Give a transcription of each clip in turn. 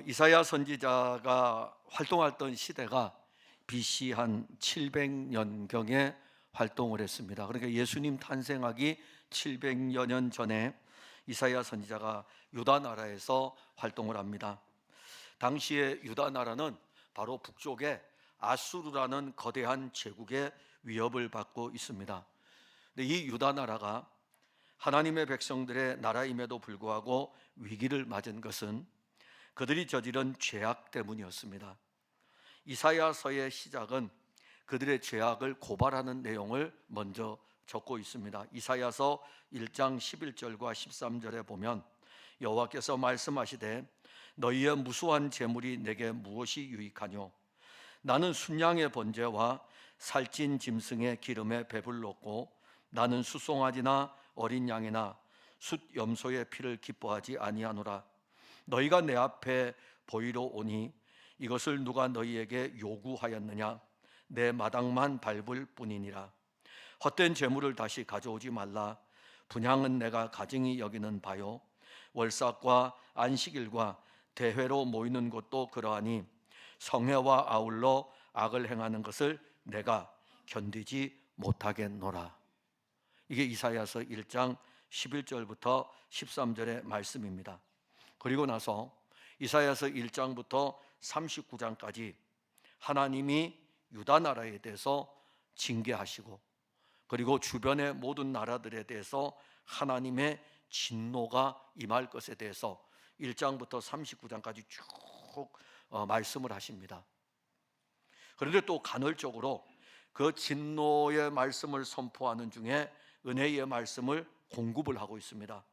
이사야 선지자가 활동했던 시대가 BC 한 700년경에 활동을 했습니다. 그러니까 예수님 탄생하기 700여 년 전에 이사야 선지자가 유다 나라에서 활동을 합니다. 당시에 유다 나라는 바로 북쪽에 아수르라는 거대한 제국의 위협을 받고 있습니다. 근데 이 유다 나라가 하나님의 백성들의 나라임에도 불구하고 위기를 맞은 것은 그들이 저지른 죄악 때문이었습니다. 이사야서의 시작은 그들의 죄악을 고발하는 내용을 먼저 적고 있습니다. 이사야서 1장 11절과 13절에 보면 여호와께서 말씀하시되 너희의 무수한 재물이 내게 무엇이 유익하뇨? 나는 순양의 번제와 살찐 짐승의 기름에 배불렀고 나는 수송아지나 어린 양이나 숫 염소의 피를 기뻐하지 아니하노라. 너희가 내 앞에 보이러 오니 이것을 누가 너희에게 요구하였느냐? 내 마당만 밟을 뿐이니라. 헛된 재물을 다시 가져오지 말라. 분향은 내가 가증히 여기는 바요, 월삭과 안식일과 대회로 모이는 곳도 그러하니 성회와 아울러 악을 행하는 것을 내가 견디지 못하겠노라. 이게 이사야서 1장 11절부터 13절의 말씀입니다. 그리고 나서 이사야서 1장부터 39장까지 하나님이 유다 나라에 대해서 징계하시고 그리고 주변의 모든 나라들에 대해서 하나님의 진노가 임할 것에 대해서 1장부터 39장까지 쭉 말씀을 하십니다. 그런데 또 간헐적으로 그 진노의 말씀을 선포하는 중에 은혜의 말씀을 공급을 하고 있습니다.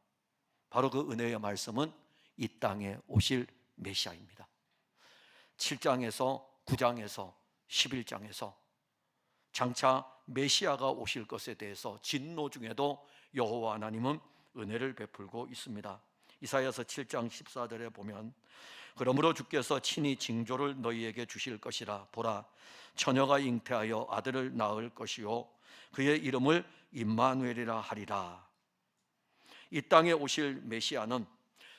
바로 그 은혜의 말씀은 이 땅에 오실 메시아입니다. 7장에서 9장에서 11장에서 장차 메시아가 오실 것에 대해서 진노 중에도 여호와 하나님은 은혜를 베풀고 있습니다. 이사야서 7장 14절에 보면 그러므로 주께서 친히 징조를 너희에게 주실 것이라. 보라, 처녀가 잉태하여 아들을 낳을 것이요 그의 이름을 임마누엘이라 하리라. 이 땅에 오실 메시아는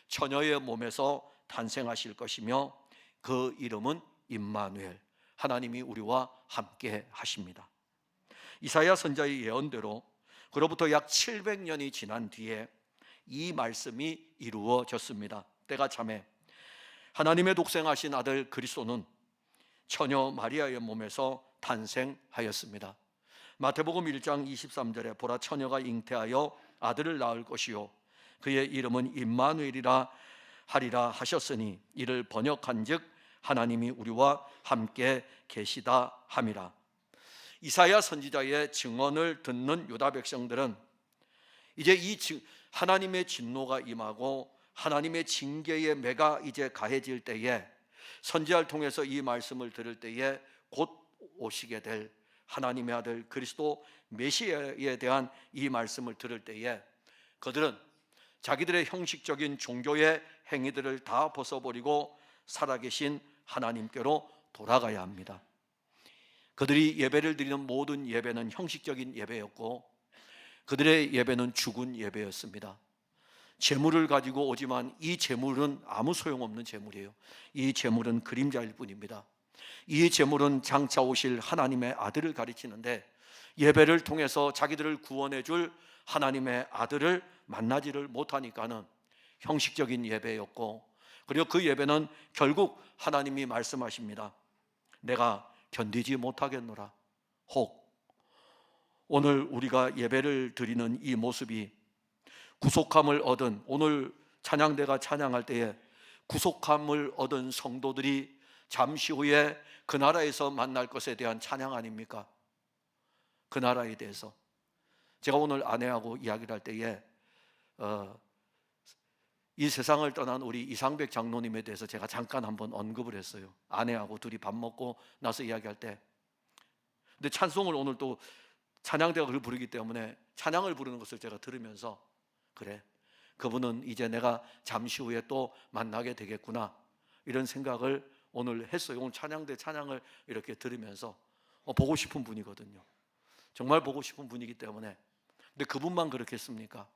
처녀의 몸에서 탄생하실 것이며 그 이름은 임마누엘, 하나님이 우리와 함께 하십니다. 이사야 선지자의 예언대로 그로부터 약 700년이 지난 뒤에 이 말씀이 이루어졌습니다. 때가 차매 하나님의 독생하신 아들 그리스도는 처녀 마리아의 몸에서 탄생하였습니다. 마태복음 1장 23절에 보라, 처녀가 잉태하여 아들을 낳을 것이요 그의 이름은 임마누엘이라 하리라 하셨으니 이를 번역한즉 하나님이 우리와 함께 계시다 함이라. 이사야 선지자의 증언을 듣는 유다 백성들은 이제 이 하나님의 진노가 임하고 하나님의 징계의 매가 이제 가해질 때에, 선지자를 통해서 이 말씀을 들을 때에 곧 오시게 될 하나님의 아들 그리스도 메시아에 대한 이 말씀을 들을 때에 그들은 자기들의 형식적인 종교의 행위들을 다 벗어버리고 살아계신 하나님께로 돌아가야 합니다. 그들이 예배를 드리는 모든 예배는 형식적인 예배였고 그들의 예배는 죽은 예배였습니다. 재물을 가지고 오지만 이 재물은 아무 소용없는 재물이에요. 이 재물은 그림자일 뿐입니다. 이 재물은 장차 오실 하나님의 아들을 가리키는데 예배를 통해서 자기들을 구원해 줄 하나님의 아들을 만나지를 못하니까는 형식적인 예배였고, 그리고 그 예배는 결국 하나님이 말씀하십니다. 내가 견디지 못하겠노라. 혹 오늘 우리가 예배를 드리는 이 모습이 구속함을 얻은, 오늘 찬양대가 찬양할 때에 구속함을 얻은 성도들이 잠시 후에 그 나라에서 만날 것에 대한 찬양 아닙니까? 그 나라에 대해서 제가 오늘 아내하고 이야기를 할 때에 이 세상을 떠난 우리 이상백 장로님에 대해서 제가 잠깐 한번 언급을 했어요. 아내하고 둘이 밥 먹고 나서 이야기할 때. 근데 찬송을 오늘 또 찬양대가 그걸 부르기 때문에 찬양을 부르는 것을 제가 들으면서 그래, 그분은 이제 내가 잠시 후에 또 만나게 되겠구나, 이런 생각을 오늘 했어요. 오늘 찬양대 찬양을 이렇게 들으면서 보고 싶은 분이거든요. 정말 보고 싶은 분이기 때문에. 근데 그분만 그렇겠습니까?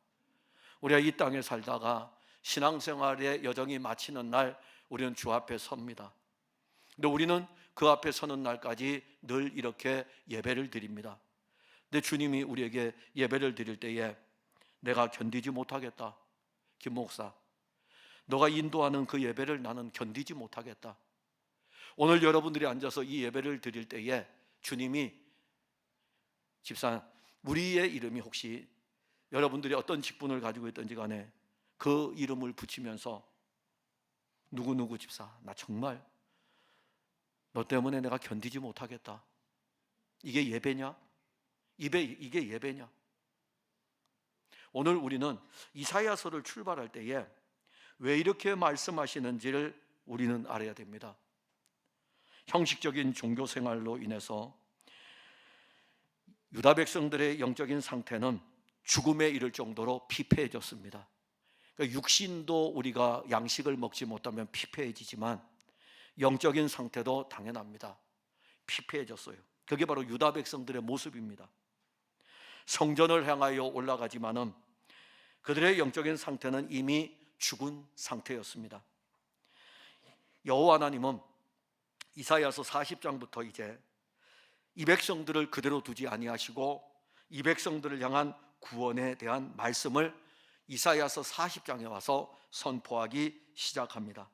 우리가 이 땅에 살다가 신앙생활의 여정이 마치는 날 우리는 주 앞에 섭니다. 근데 우리는 그 앞에 서는 날까지 늘 이렇게 예배를 드립니다. 근데 주님이 우리에게 예배를 드릴 때에 내가 견디지 못하겠다. 김 목사, 너가 인도하는 그 예배를 나는 견디지 못하겠다. 오늘 여러분들이 앉아서 이 예배를 드릴 때에 주님이, 집사, 우리의 이름이 혹시 여러분들이 어떤 직분을 가지고 있든지 간에 그 이름을 붙이면서 누구누구 집사, 나 정말 너 때문에 내가 견디지 못하겠다. 이게 예배냐? 이게 예배냐? 오늘 우리는 이사야서를 출발할 때에 왜 이렇게 말씀하시는지를 우리는 알아야 됩니다. 형식적인 종교 생활로 인해서 유다 백성들의 영적인 상태는 죽음에 이를 정도로 피폐해졌습니다. 그러니까 육신도 우리가 양식을 먹지 못하면 피폐해지지만 영적인 상태도 당연합니다. 피폐해졌어요. 그게 바로 유다 백성들의 모습입니다. 성전을 향하여 올라가지만은 그들의 영적인 상태는 이미 죽은 상태였습니다. 여호와 하나님은 이사야서 40장부터 이제 이 백성들을 그대로 두지 아니하시고 이 백성들을 향한 구원에 대한 말씀을 이사야서 40장에 와서 선포하기 시작합니다.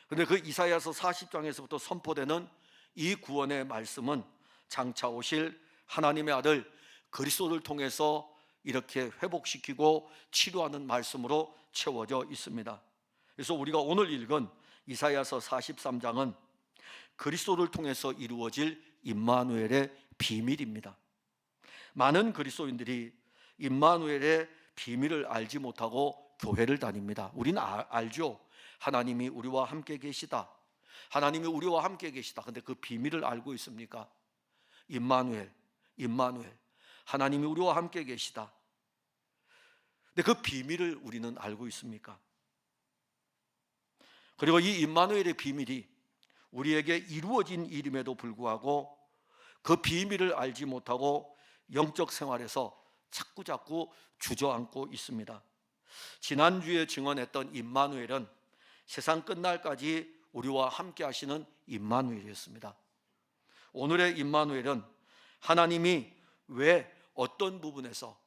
그런데 그 이사야서 40장에서부터 선포되는 이 구원의 말씀은 장차 오실 하나님의 아들 그리스도를 통해서 이렇게 회복시키고 치료하는 말씀으로 채워져 있습니다. 그래서 우리가 오늘 읽은 이사야서 43장은 그리스도를 통해서 이루어질 임마누엘의 비밀입니다. 많은 그리스도인들이 임마누엘의 비밀을 알지 못하고 교회를 다닙니다. 우리는 알죠. 하나님이 우리와 함께 계시다. 하나님이 우리와 함께 계시다. 근데 그 비밀을 알고 있습니까? 임마누엘. 하나님이 우리와 함께 계시다. 근데 그 비밀을 우리는 알고 있습니까? 그리고 이 임마누엘의 비밀이 우리에게 이루어진 일임에도 불구하고 그 비밀을 알지 못하고 영적 생활에서 자꾸 주저앉고 있습니다. 지난주에 증언했던 임마누엘은 세상 끝날까지 우리와 함께 하시는 임마누엘이었습니다. 오늘의 임마누엘은 하나님이 왜 어떤 부분에서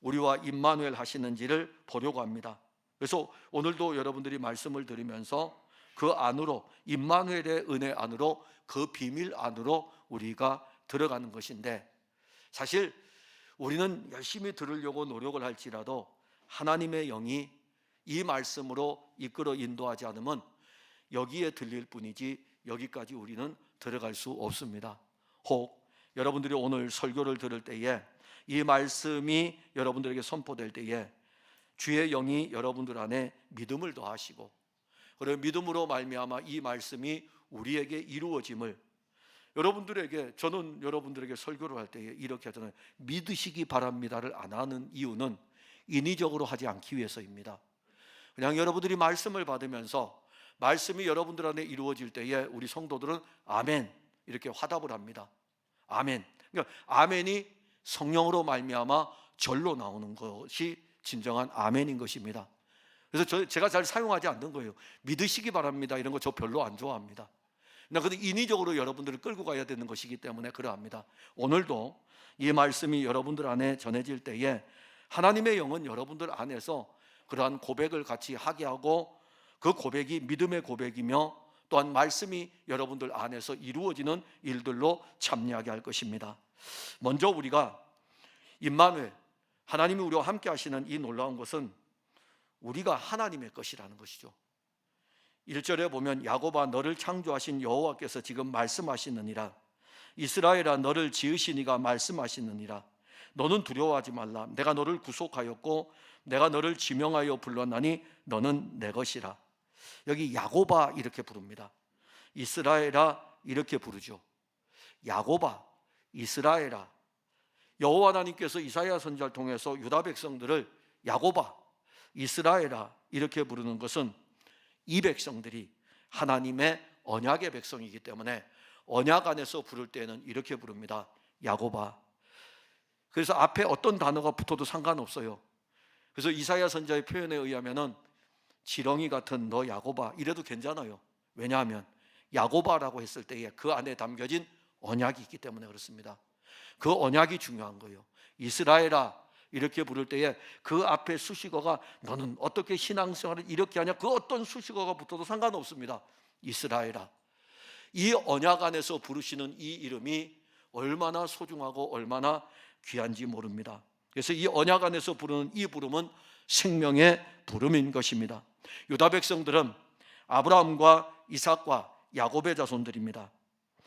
우리와 임마누엘 하시는지를 보려고 합니다. 그래서 오늘도 여러분들이 말씀을 들으면서 그 안으로, 임마누엘의 은혜 안으로, 그 비밀 안으로 우리가 들어가는 것인데, 사실 우리는 열심히 들으려고 노력을 할지라도 하나님의 영이 이 말씀으로 이끌어 인도하지 않으면 여기에 들릴 뿐이지 여기까지 우리는 들어갈 수 없습니다. 혹 여러분들이 오늘 설교를 들을 때에 이 말씀이 여러분들에게 선포될 때에 주의 영이 여러분들 안에 믿음을 더하시고, 그리고 믿음으로 말미암아 이 말씀이 우리에게 이루어짐을, 여러분들에게, 저는 여러분들에게 설교를 할 때에 이렇게 하잖아요. 믿으시기 바랍니다를 안 하는 이유는 인위적으로 하지 않기 위해서입니다. 그냥 여러분들이 말씀을 받으면서 말씀이 여러분들 안에 이루어질 때에 우리 성도들은 아멘 이렇게 화답을 합니다. 아멘. 그러니까 아멘이 성령으로 말미암아 절로 나오는 것이 진정한 아멘인 것입니다. 그래서 제가 잘 사용하지 않는 거예요. 믿으시기 바랍니다 이런 거 저 별로 안 좋아합니다. 근데 인위적으로 여러분들을 끌고 가야 되는 것이기 때문에 그러합니다. 오늘도 이 말씀이 여러분들 안에 전해질 때에 하나님의 영은 여러분들 안에서 그러한 고백을 같이 하게 하고, 그 고백이 믿음의 고백이며 또한 말씀이 여러분들 안에서 이루어지는 일들로 참여하게 할 것입니다. 먼저 우리가 임마누엘, 하나님이 우리와 함께 하시는 이 놀라운 것은 우리가 하나님의 것이라는 것이죠. 1절에 보면 야곱아 너를 창조하신 여호와께서 지금 말씀하시느니라. 이스라엘아 너를 지으신 이가 말씀하시느니라. 너는 두려워하지 말라. 내가 너를 구속하였고 내가 너를 지명하여 불렀나니 너는 내 것이라. 여기 야곱아 이렇게 부릅니다. 이스라엘아 이렇게 부르죠. 야곱아, 이스라엘아. 여호와 하나님께서 이사야 선지자를 통해서 유다 백성들을 야곱아, 이스라엘아 이렇게 부르는 것은 이 백성들이 하나님의 언약의 백성이기 때문에 언약 안에서 부를 때는 이렇게 부릅니다. 야곱아. 그래서 앞에 어떤 단어가 붙어도 상관없어요. 그래서 이사야 선지자의 표현에 의하면은 지렁이 같은 너 야곱아 이래도 괜찮아요. 왜냐하면 야고바라고 했을 때에 그 안에 담겨진 언약이 있기 때문에 그렇습니다. 그 언약이 중요한 거예요. 이스라엘아 이렇게 부를 때에 그 앞에 수식어가 너는 어떻게 신앙생활을 이렇게 하냐, 그 어떤 수식어가 붙어도 상관없습니다. 이스라엘아, 이 언약 안에서 부르시는 이 이름이 얼마나 소중하고 얼마나 귀한지 모릅니다. 그래서 이 언약 안에서 부르는 이 부름은 생명의 부름인 것입니다. 유다 백성들은 아브라함과 이삭과 야곱의 자손들입니다.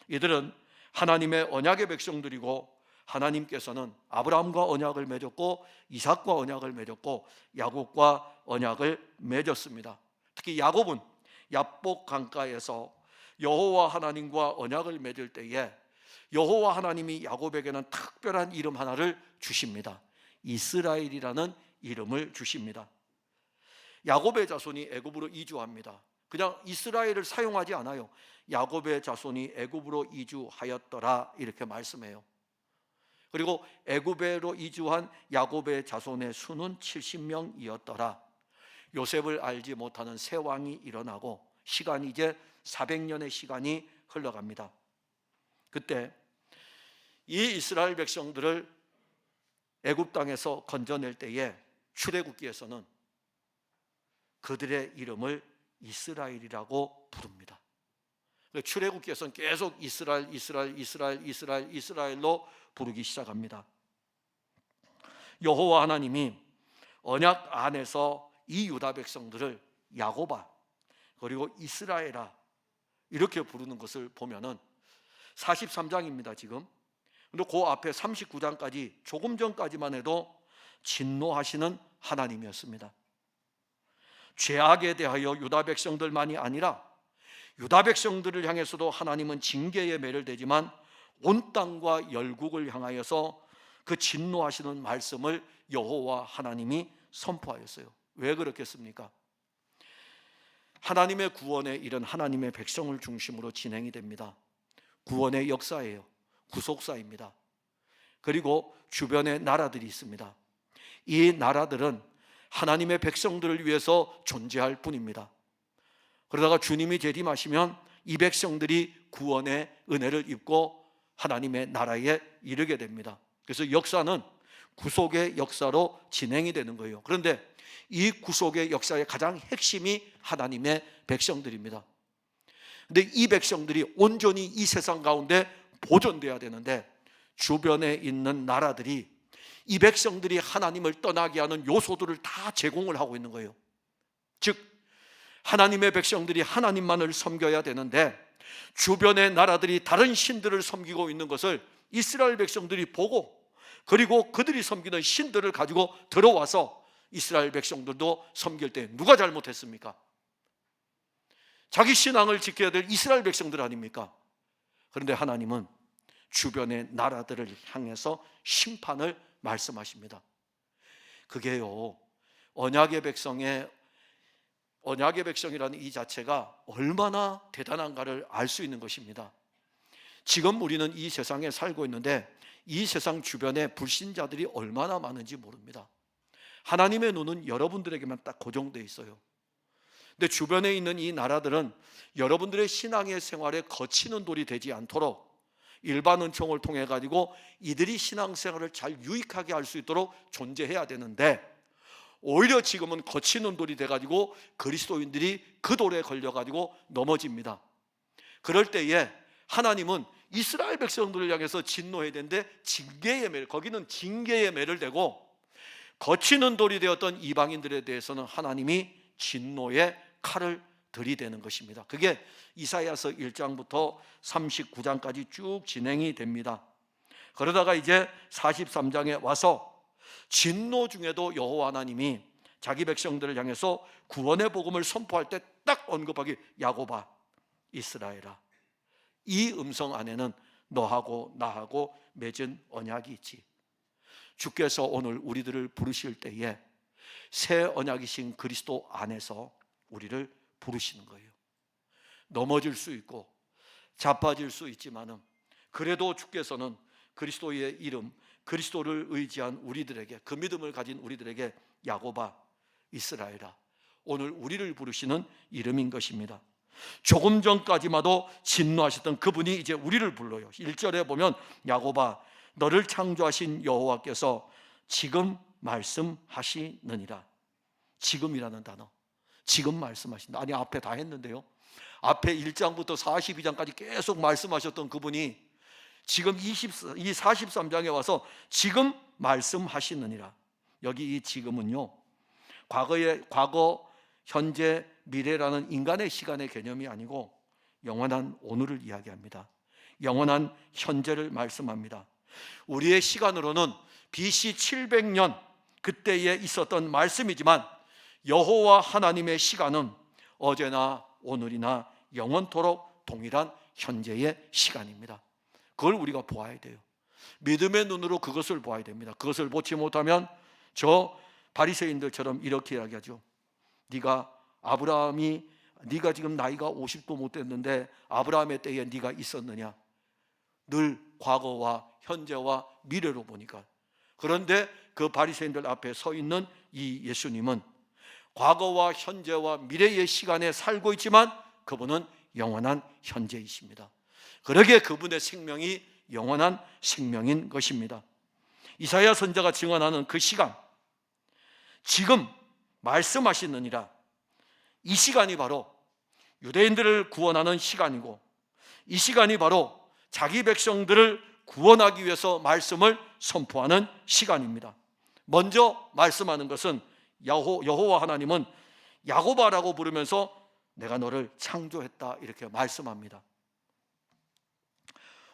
이들은 하나님의 언약의 백성들이고 하나님께서는 아브라함과 언약을 맺었고 이삭과 언약을 맺었고 야곱과 언약을 맺었습니다. 특히 야곱은 야복 강가에서 여호와 하나님과 언약을 맺을 때에 여호와 하나님이 야곱에게는 특별한 이름 하나를 주십니다. 이스라엘이라는 이름을 주십니다. 야곱의 자손이 애굽으로 이주합니다. 그냥 이스라엘을 사용하지 않아요. 야곱의 자손이 애굽으로 이주하였더라 이렇게 말씀해요. 그리고 애굽으로 이주한 야곱의 자손의 수는 70명이었더라. 요셉을 알지 못하는 새 왕이 일어나고 시간이 이제 400년의 시간이 흘러갑니다. 그때 이 이스라엘 백성들을 애굽 땅에서 건져낼 때에 출애굽기에서는 그들의 이름을 이스라엘이라고 부릅니다. 출애굽기에서는 계속 이스라엘, 이스라엘, 이스라엘, 이스라엘, 이스라엘로 부르기 시작합니다. 여호와 하나님이 언약 안에서 이 유다 백성들을 야곱아 그리고 이스라엘아 이렇게 부르는 것을 보면은 43장입니다 지금. 근데 그 앞에 39장까지 조금 전까지만 해도 진노하시는 하나님이었습니다. 죄악에 대하여 유다 백성들만이 아니라 유다 백성들을 향해서도 하나님은 징계의 매를 대지만 온 땅과 열국을 향하여서 그 진노하시는 말씀을 여호와 하나님이 선포하였어요. 왜 그렇겠습니까? 하나님의 구원의 일은 하나님의 백성을 중심으로 진행이 됩니다. 구원의 역사예요. 구속사입니다. 그리고 주변에 나라들이 있습니다. 이 나라들은 하나님의 백성들을 위해서 존재할 뿐입니다. 그러다가 주님이 재림하시면 이 백성들이 구원의 은혜를 입고 하나님의 나라에 이르게 됩니다. 그래서 역사는 구속의 역사로 진행이 되는 거예요. 그런데 이 구속의 역사의 가장 핵심이 하나님의 백성들입니다. 근데 이 백성들이 온전히 이 세상 가운데 보존돼야 되는데 주변에 있는 나라들이 이 백성들이 하나님을 떠나게 하는 요소들을 다 제공을 하고 있는 거예요. 즉 하나님의 백성들이 하나님만을 섬겨야 되는데 주변의 나라들이 다른 신들을 섬기고 있는 것을 이스라엘 백성들이 보고 그리고 그들이 섬기는 신들을 가지고 들어와서 이스라엘 백성들도 섬길 때 누가 잘못했습니까? 자기 신앙을 지켜야 될 이스라엘 백성들 아닙니까? 그런데 하나님은 주변의 나라들을 향해서 심판을 말씀하십니다. 그게요, 언약의 백성이라는 이 자체가 얼마나 대단한가를 알 수 있는 것입니다. 지금 우리는 이 세상에 살고 있는데 이 세상 주변에 불신자들이 얼마나 많은지 모릅니다. 하나님의 눈은 여러분들에게만 딱 고정되어 있어요. 근데 주변에 있는 이 나라들은 여러분들의 신앙의 생활에 거치는 돌이 되지 않도록 일반 은총을 통해 가지고 이들이 신앙생활을 잘 유익하게 할 수 있도록 존재해야 되는데 오히려 지금은 거치는 돌이 돼가지고 그리스도인들이 그 돌에 걸려가지고 넘어집니다. 그럴 때에 하나님은 이스라엘 백성들을 향해서 진노해야 되는데 거기는 징계의 매를 대고 거치는 돌이 되었던 이방인들에 대해서는 하나님이 진노의 칼을 들이대는 것입니다. 그게 이사야서 1장부터 39장까지 쭉 진행이 됩니다. 그러다가 이제 43장에 와서 진노 중에도 여호와 하나님이 자기 백성들을 향해서 구원의 복음을 선포할 때 딱 언급하기 야곱아 이스라엘아 이 음성 안에는 너하고 나하고 맺은 언약이 있지. 주께서 오늘 우리들을 부르실 때에 새 언약이신 그리스도 안에서 우리를 부르시는 거예요. 넘어질 수 있고 자빠질 수 있지만은 그래도 주께서는 그리스도의 이름 그리스도를 의지한 우리들에게 그 믿음을 가진 우리들에게 야곱아 이스라엘아 오늘 우리를 부르시는 이름인 것입니다. 조금 전까지마도 진노하셨던 그분이 이제 우리를 불러요. 1절에 보면 야곱아 너를 창조하신 여호와께서 지금 말씀하시느니라. 지금이라는 단어, 지금 말씀하신다. 아니 앞에 다 했는데요, 앞에 1장부터 42장까지 계속 말씀하셨던 그분이 지금 이 43장에 와서 지금 말씀하시느니라. 여기 이 지금은요, 과거, 현재, 미래라는 인간의 시간의 개념이 아니고 영원한 오늘을 이야기합니다. 영원한 현재를 말씀합니다. 우리의 시간으로는 BC 700년 그때에 있었던 말씀이지만 여호와 하나님의 시간은 어제나 오늘이나 영원토록 동일한 현재의 시간입니다. 그걸 우리가 보아야 돼요. 믿음의 눈으로 그것을 보아야 됩니다. 그것을 보지 못하면 저 바리새인들처럼 이렇게 이야기하죠. 네가 지금 나이가 50도 못 됐는데 아브라함의 때에 네가 있었느냐? 늘 과거와 현재와 미래로 보니까. 그런데 그 바리새인들 앞에 서 있는 이 예수님은 과거와 현재와 미래의 시간에 살고 있지만 그분은 영원한 현재이십니다. 그러기에 그분의 생명이 영원한 생명인 것입니다. 이사야 선지자가 증언하는 그 시간, 지금 말씀하시느니라. 이 시간이 바로 유대인들을 구원하는 시간이고, 이 시간이 바로 자기 백성들을 구원하기 위해서 말씀을 선포하는 시간입니다. 먼저 말씀하는 것은 여호와 하나님은 야곱아라고 부르면서 내가 너를 창조했다 이렇게 말씀합니다.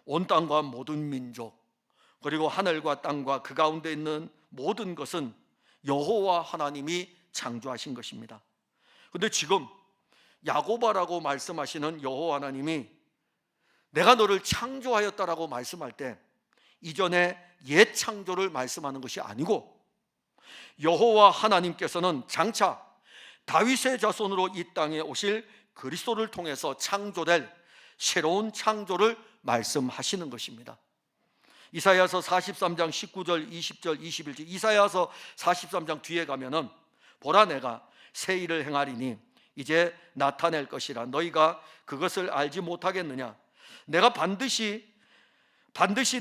온 땅과 모든 민족, 그리고 하늘과 땅과 그 가운데 있는 모든 것은 여호와 하나님이 창조하신 것입니다. 그런데 지금 야곱아라고 말씀하시는 여호와 하나님이 내가 너를 창조하였다라고 말씀할 때 이전에 옛 창조를 말씀하는 것이 아니고, 여호와 하나님께서는 장차 다윗의 자손으로 이 땅에 오실 그리스도를 통해서 창조될 새로운 창조를 말씀하시는 것입니다. 이사야서 43장 19절, 20절, 21절, 이사야서 43장 뒤에 가면은 보라 내가 새 일을 행하리니 이제 나타낼 것이라 너희가 그것을 알지 못하겠느냐? 내가 반드시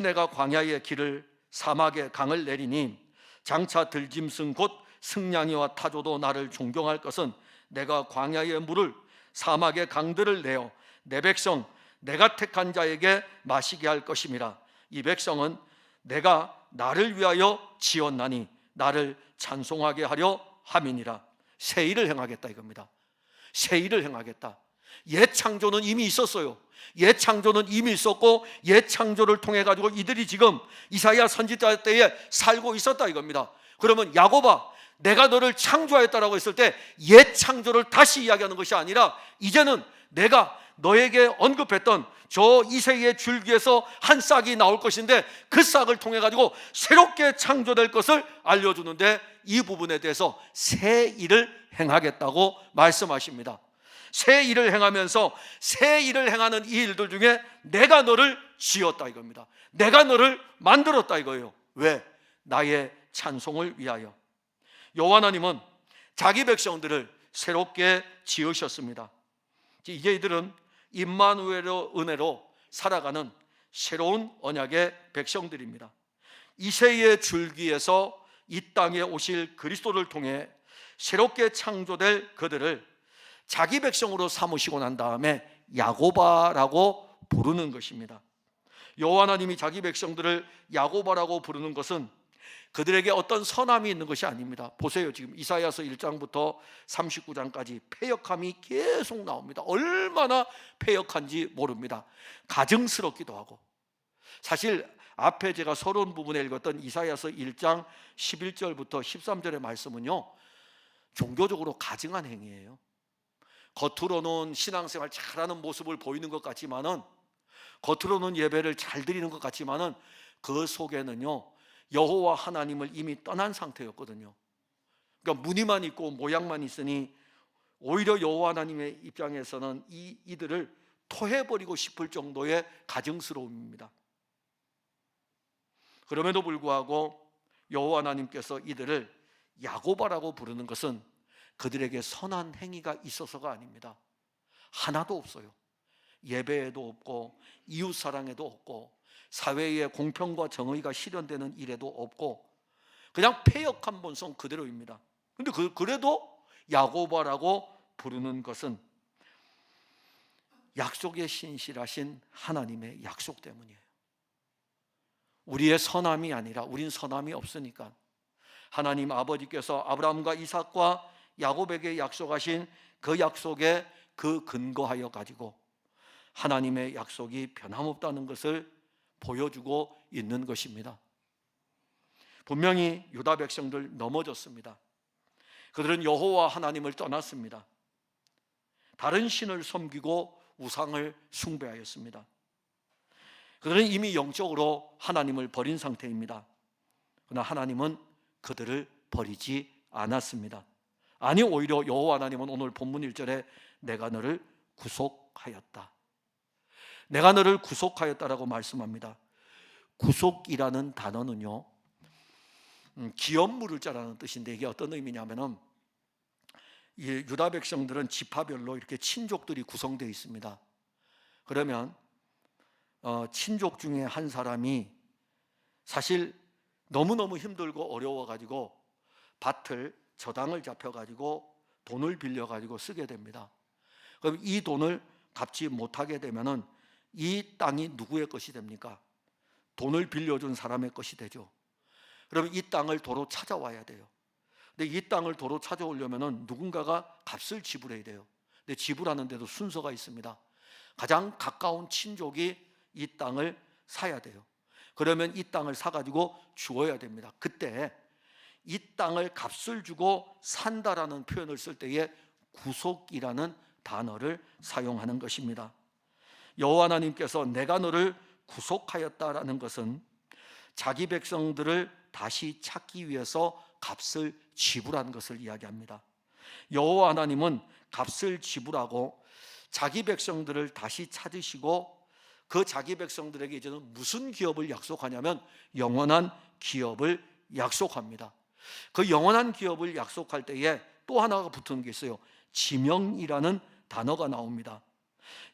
내가 광야의 길을 사막의 강을 내리니 장차 들짐승 곧 승냥이와 타조도 나를 존경할 것은 내가 광야의 물을 사막의 강들을 내어 내 백성 내가 택한 자에게 마시게 할 것임이라. 이 백성은 내가 나를 위하여 지었나니 나를 찬송하게 하려 함이니라. 새 일을 행하겠다 이겁니다. 새 일을 행하겠다. 옛 창조는 이미 있었어요. 옛 창조는 이미 있었고 옛 창조를 통해 가지고 이들이 지금 이사야 선지자 때에 살고 있었다 이겁니다. 그러면 야곱아 내가 너를 창조하였다라고 했을 때 옛 창조를 다시 이야기하는 것이 아니라 이제는 내가 너에게 언급했던 저 이새의 줄기에서 한 싹이 나올 것인데 그 싹을 통해 가지고 새롭게 창조될 것을 알려주는데 이 부분에 대해서 새 일을 행하겠다고 말씀하십니다. 새 일을 행하면서 새 일을 행하는 이 일들 중에 내가 너를 지었다 이겁니다. 내가 너를 만들었다 이거예요. 왜? 나의 찬송을 위하여. 여호와 하나님은 자기 백성들을 새롭게 지으셨습니다. 이제 이들은 임마누엘의 은혜로 살아가는 새로운 언약의 백성들입니다. 이새의 줄기에서 이 땅에 오실 그리스도를 통해 새롭게 창조될 그들을 자기 백성으로 삼으시고 난 다음에 야곱아라고 부르는 것입니다. 여호와 하나님이 자기 백성들을 야곱아라고 부르는 것은 그들에게 어떤 선함이 있는 것이 아닙니다. 보세요. 지금 이사야서 1장부터 39장까지 패역함이 계속 나옵니다. 얼마나 패역한지 모릅니다. 가증스럽기도 하고. 사실 앞에 제가 서론 부분에 읽었던 이사야서 1장 11절부터 13절의 말씀은요, 종교적으로 가증한 행위예요. 겉으로는 신앙생활 잘하는 모습을 보이는 것 같지만은, 겉으로는 예배를 잘 드리는 것 같지만은 그 속에는요 여호와 하나님을 이미 떠난 상태였거든요. 그러니까 무늬만 있고 모양만 있으니 오히려 여호와 하나님의 입장에서는 이들을 토해버리고 싶을 정도의 가증스러움입니다. 그럼에도 불구하고 여호와 하나님께서 이들을 야곱아라고 부르는 것은 그들에게 선한 행위가 있어서가 아닙니다. 하나도 없어요. 예배에도 없고 이웃사랑에도 없고 사회의 공평과 정의가 실현되는 일에도 없고 그냥 패역한 본성 그대로입니다. 근데 그래도 야고보라고 부르는 것은 약속에 신실하신 하나님의 약속 때문이에요. 우리의 선함이 아니라, 우린 선함이 없으니까 하나님 아버지께서 아브라함과 이삭과 야곱에게 약속하신 그 약속에 그 근거하여 가지고 하나님의 약속이 변함없다는 것을 보여주고 있는 것입니다. 분명히 유다 백성들 넘어졌습니다. 그들은 여호와 하나님을 떠났습니다. 다른 신을 섬기고 우상을 숭배하였습니다. 그들은 이미 영적으로 하나님을 버린 상태입니다. 그러나 하나님은 그들을 버리지 않았습니다. 아니, 오히려 여호와 하나님은 오늘 본문 1절에 내가 너를 구속하였다, 내가 너를 구속하였다라고 말씀합니다. 구속이라는 단어는요, 기업 물을 자라는 뜻인데, 이게 어떤 의미냐면은 이 유다 백성들은 지파별로 이렇게 친족들이 구성되어 있습니다. 그러면 친족 중에 한 사람이 사실 너무너무 힘들고 어려워가지고 밭을, 저당을 잡혀가지고 돈을 빌려가지고 쓰게 됩니다. 그럼 이 돈을 갚지 못하게 되면은 이 땅이 누구의 것이 됩니까? 돈을 빌려준 사람의 것이 되죠. 그러면 이 땅을 도로 찾아와야 돼요. 근데 이 땅을 도로 찾아오려면은 누군가가 값을 지불해야 돼요. 근데 지불하는데도 순서가 있습니다. 가장 가까운 친족이 이 땅을 사야 돼요. 그러면 이 땅을 사가지고 주어야 됩니다. 그때 이 땅을 값을 주고 산다라는 표현을 쓸 때에 구속이라는 단어를 사용하는 것입니다. 여호와 하나님께서 내가 너를 구속하였다라는 것은 자기 백성들을 다시 찾기 위해서 값을 지불한 것을 이야기합니다. 여호와 하나님은 값을 지불하고 자기 백성들을 다시 찾으시고 그 자기 백성들에게 이제는 무슨 기업을 약속하냐면 영원한 기업을 약속합니다. 그 영원한 기업을 약속할 때에 또 하나가 붙은 게 있어요. 지명이라는 단어가 나옵니다.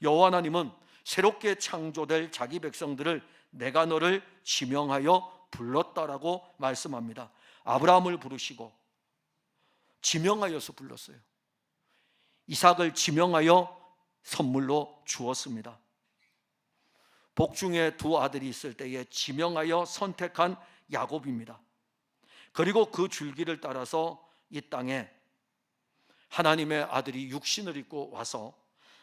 여호와 하나님은 새롭게 창조될 자기 백성들을 내가 너를 지명하여 불렀다라고 말씀합니다. 아브라함을 부르시고 지명하여서 불렀어요. 이삭을 지명하여 선물로 주었습니다. 복중에 두 아들이 있을 때에 지명하여 선택한 야곱입니다. 그리고 그 줄기를 따라서 이 땅에 하나님의 아들이 육신을 입고 와서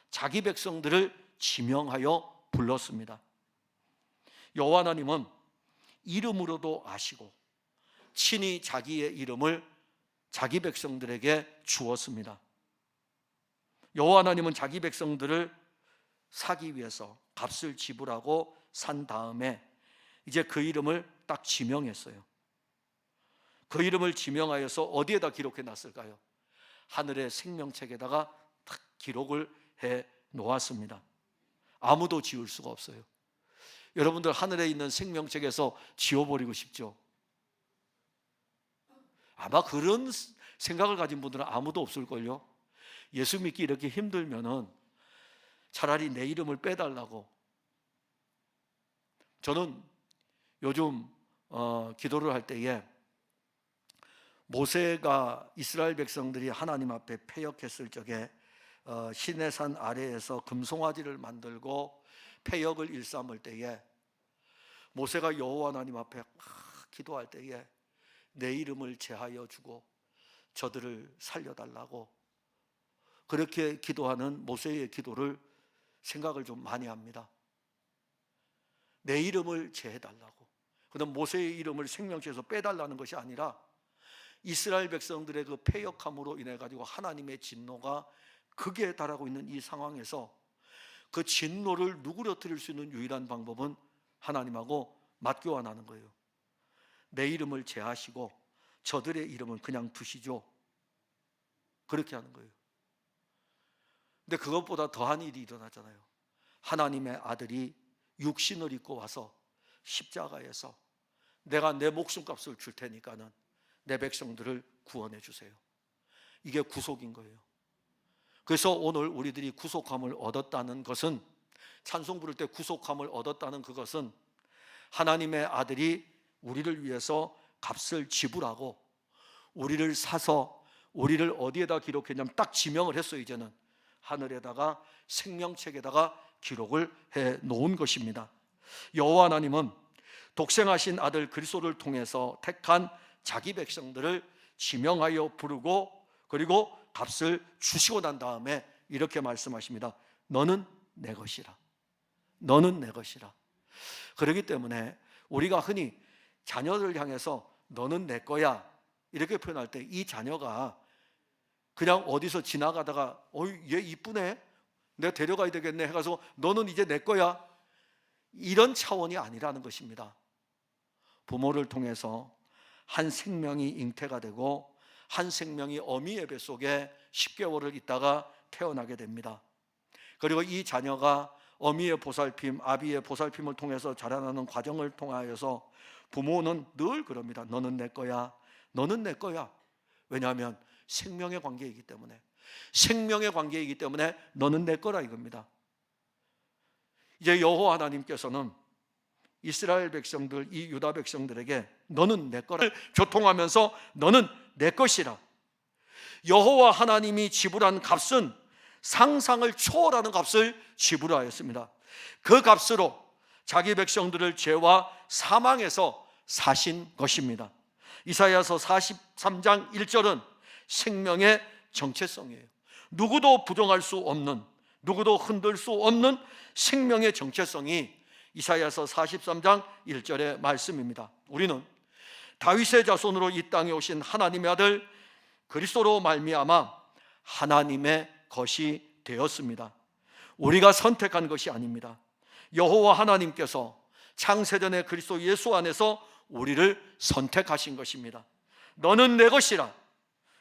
자기 백성들을 지명하여 불렀습니다. 여호와 하나님은 이름으로도 아시고 친히 자기의 이름을 자기 백성들에게 주었습니다. 여호와 하나님은 자기 백성들을 사기 위해서 값을 지불하고 산 다음에 이제 그 이름을 딱 지명했어요. 그 이름을 지명하여서 어디에다 기록해 놨을까요? 하늘의 생명책에다가 딱 기록을 해 놓았습니다. 아무도 지울 수가 없어요. 여러분들 하늘에 있는 생명책에서 지워버리고 싶죠? 아마 그런 생각을 가진 분들은 아무도 없을걸요. 예수 믿기 이렇게 힘들면은 차라리 내 이름을 빼달라고. 저는 요즘 기도를 할 때에 모세가 이스라엘 백성들이 하나님 앞에 패역했을 적에 시내산 아래에서 금송아지를 만들고 패역을 일삼을 때에 모세가 여호와 하나님 앞에 기도할 때에 내 이름을 제하여 주고 저들을 살려달라고 그렇게 기도하는 모세의 기도를 생각을 좀 많이 합니다. 내 이름을 제해달라고. 그다음 모세의 이름을 생명책에서 빼달라는 것이 아니라 이스라엘 백성들의 그 패역함으로 인해 가지고 하나님의 진노가 극에 달하고 있는 이 상황에서 그 진노를 누그러뜨릴 수 있는 유일한 방법은 하나님하고 맞교환하는 거예요. 내 이름을 제하시고 저들의 이름은 그냥 두시죠. 그렇게 하는 거예요. 근데 그것보다 더한 일이 일어나잖아요. 하나님의 아들이 육신을 입고 와서 십자가에서 내가 내 목숨값을 줄 테니까는 내 백성들을 구원해 주세요. 이게 구속인 거예요. 그래서 오늘 우리들이 구속함을 얻었다는 것은, 찬송 부를 때 구속함을 얻었다는 그것은 하나님의 아들이 우리를 위해서 값을 지불하고 우리를 사서 우리를 어디에다 기록했냐면 딱 지명을 했어요. 이제는 하늘에다가 생명책에다가 기록을 해 놓은 것입니다. 여호와 하나님은 독생하신 아들 그리스도를 통해서 택한 자기 백성들을 지명하여 부르고 그리고 값을 주시고 난 다음에 이렇게 말씀하십니다. 너는 내 것이라. 너는 내 것이라. 그렇기 때문에 우리가 흔히 자녀를 향해서 너는 내 거야 이렇게 표현할 때 이 자녀가 그냥 어디서 지나가다가 얘 이쁘네, 내가 데려가야 되겠네 해가서 너는 이제 내 거야, 이런 차원이 아니라는 것입니다. 부모를 통해서 한 생명이 잉태가 되고 한 생명이 어미의 뱃속에 10개월을 있다가 태어나게 됩니다. 그리고 이 자녀가 어미의 보살핌, 아비의 보살핌을 통해서 자라나는 과정을 통하여서 부모는 늘 그럽니다. 너는 내 거야, 너는 내 거야. 왜냐하면 생명의 관계이기 때문에, 생명의 관계이기 때문에 너는 내 거라 이겁니다. 이제 여호와 하나님께서는 이스라엘 백성들, 이 유다 백성들에게 너는 내 거라 교통하면서 너는 내 것이라. 여호와 하나님이 지불한 값은 상상을 초월하는 값을 지불하였습니다. 그 값으로 자기 백성들을 죄와 사망에서 사신 것입니다. 이사야서 43장 1절은 생명의 정체성이에요. 누구도 부정할 수 없는, 누구도 흔들 수 없는 생명의 정체성이 이사야서 43장 1절의 말씀입니다. 우리는 다윗의 자손으로 이 땅에 오신 하나님의 아들 그리스도로 말미암아 하나님의 것이 되었습니다. 우리가 선택한 것이 아닙니다. 여호와 하나님께서 창세전에 그리스도 예수 안에서 우리를 선택하신 것입니다. 너는 내 것이라.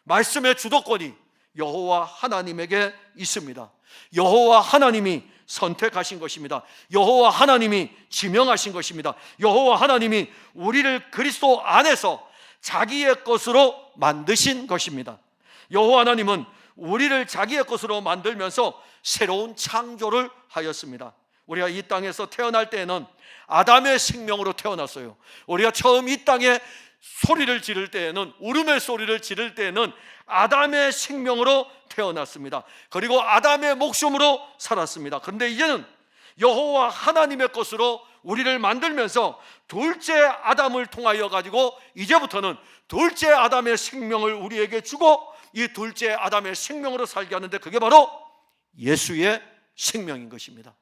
말씀의 주도권이 여호와 하나님에게 있습니다. 여호와 하나님이 선택하신 것입니다. 여호와 하나님이 지명하신 것입니다. 여호와 하나님이 우리를 그리스도 안에서 자기의 것으로 만드신 것입니다. 여호와 하나님은 우리를 자기의 것으로 만들면서 새로운 창조를 하였습니다. 우리가 이 땅에서 태어날 때에는 아담의 생명으로 태어났어요. 우리가 처음 이 땅에 소리를 지를 때에는, 울음의 소리를 지를 때에는 아담의 생명으로 태어났습니다. 그리고 아담의 목숨으로 살았습니다. 그런데 이제는 여호와 하나님의 것으로 우리를 만들면서 둘째 아담을 통하여 가지고 이제부터는 둘째 아담의 생명을 우리에게 주고 이 둘째 아담의 생명으로 살게 하는데 그게 바로 예수의 생명인 것입니다.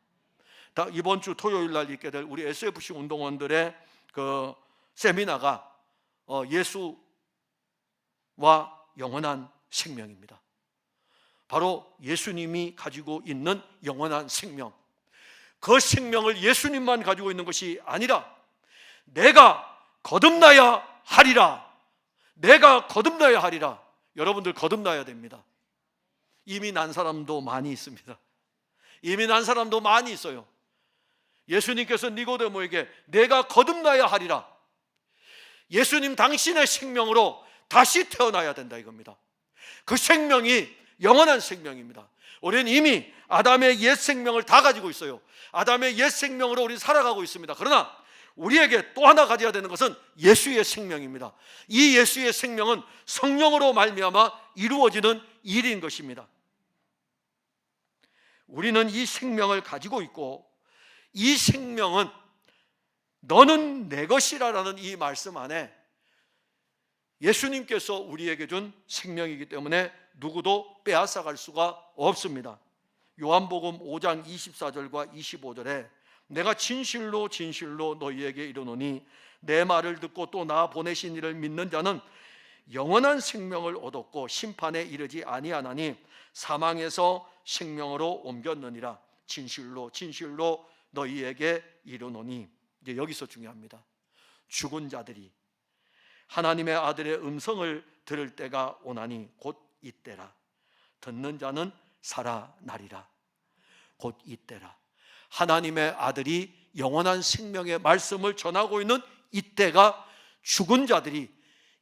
이번 주 토요일 날 있게 될 우리 SFC 운동원들의 그 세미나가 예수와 영원한 생명입니다. 바로 예수님이 가지고 있는 영원한 생명, 그 생명을 예수님만 가지고 있는 것이 아니라 내가 거듭나야 하리라. 내가 거듭나야 하리라. 여러분들 거듭나야 됩니다. 이미 난 사람도 많이 있습니다. 이미 난 사람도 많이 있어요. 예수님께서 니고데모에게 내가 거듭나야 하리라. 예수님 당신의 생명으로 다시 태어나야 된다 이겁니다. 그 생명이 영원한 생명입니다. 우리는 이미 아담의 옛 생명을 다 가지고 있어요. 아담의 옛 생명으로 우리 살아가고 있습니다. 그러나 우리에게 또 하나 가져야 되는 것은 예수의 생명입니다. 이 예수의 생명은 성령으로 말미암아 이루어지는 일인 것입니다. 우리는 이 생명을 가지고 있고 이 생명은 너는 내 것이라는 이 말씀 안에 예수님께서 우리에게 준 생명이기 때문에 누구도 빼앗아갈 수가 없습니다. 요한복음 5장 24절과 25절에 내가 진실로 진실로 너희에게 이르노니 내 말을 듣고 또 나 보내신 이를 믿는 자는 영원한 생명을 얻었고 심판에 이르지 아니하나니 사망에서 생명으로 옮겼느니라. 진실로 진실로 너희에게 이르노니. 이제 여기서 중요합니다. 죽은 자들이 하나님의 아들의 음성을 들을 때가 오나니 곧 이때라. 듣는 자는 살아나리라. 곧 이때라. 하나님의 아들이 영원한 생명의 말씀을 전하고 있는 이때가 죽은 자들이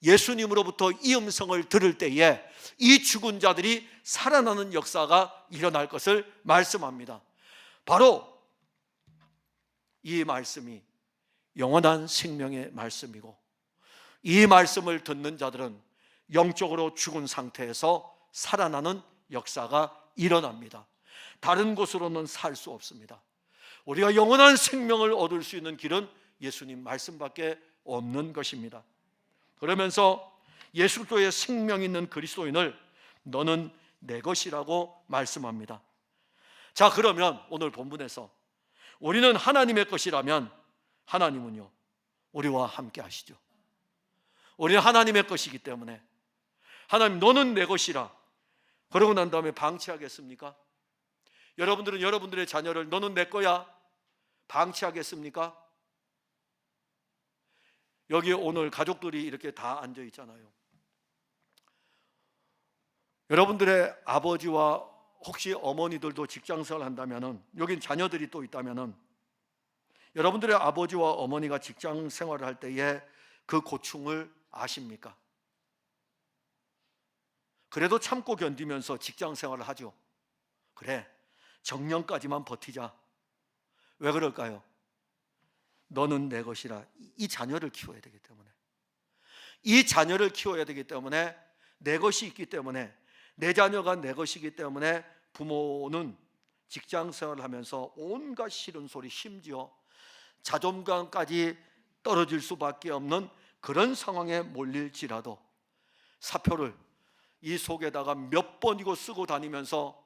예수님으로부터 이 음성을 들을 때에 이 죽은 자들이 살아나는 역사가 일어날 것을 말씀합니다. 바로 이 말씀이 영원한 생명의 말씀이고, 이 말씀을 듣는 자들은 영적으로 죽은 상태에서 살아나는 역사가 일어납니다. 다른 곳으로는 살 수 없습니다. 우리가 영원한 생명을 얻을 수 있는 길은 예수님 말씀밖에 없는 것입니다. 그러면서 예수 그리스도의 생명 있는 그리스도인을 너는 내 것이라고 말씀합니다. 자, 그러면 오늘 본문에서 우리는 하나님의 것이라면 하나님은요, 우리와 함께 하시죠. 우리는 하나님의 것이기 때문에 하나님 너는 내 것이라 그러고 난 다음에 방치하겠습니까? 여러분들은 여러분들의 자녀를 너는 내 거야 방치하겠습니까? 여기 오늘 가족들이 이렇게 다 앉아 있잖아요. 여러분들의 아버지와 혹시 어머니들도 직장생활을 한다면은, 여긴 자녀들이 또 있다면은, 여러분들의 아버지와 어머니가 직장생활을 할 때에 그 고충을 아십니까? 그래도 참고 견디면서 직장생활을 하죠. 그래, 정년까지만 버티자. 왜 그럴까요? 너는 내 것이라. 이 자녀를 키워야 되기 때문에, 이 자녀를 키워야 되기 때문에, 내 것이 있기 때문에, 내 자녀가 내 것이기 때문에 부모는 직장생활을 하면서 온갖 싫은 소리, 심지어 자존감까지 떨어질 수밖에 없는 그런 상황에 몰릴지라도 사표를 이 속에다가 몇 번이고 쓰고 다니면서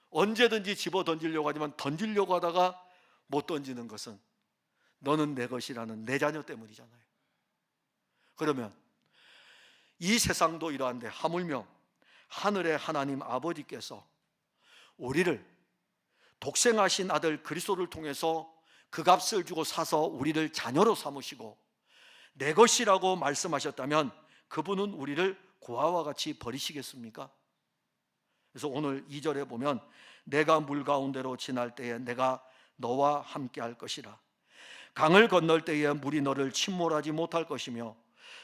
언제든지 집어 던지려고 하지만 던지려고 하다가 못 던지는 것은 너는 내 것이라는 내 자녀 때문이잖아요. 그러면 이 세상도 이러한데 하물며 하늘의 하나님 아버지께서 우리를 독생하신 아들 그리스도를 통해서 그 값을 주고 사서 우리를 자녀로 삼으시고 내 것이라고 말씀하셨다면 그분은 우리를 고아와 같이 버리시겠습니까? 그래서 오늘 2절에 보면 내가 물 가운데로 지날 때에 내가 너와 함께 할 것이라. 강을 건널 때에 물이 너를 침몰하지 못할 것이며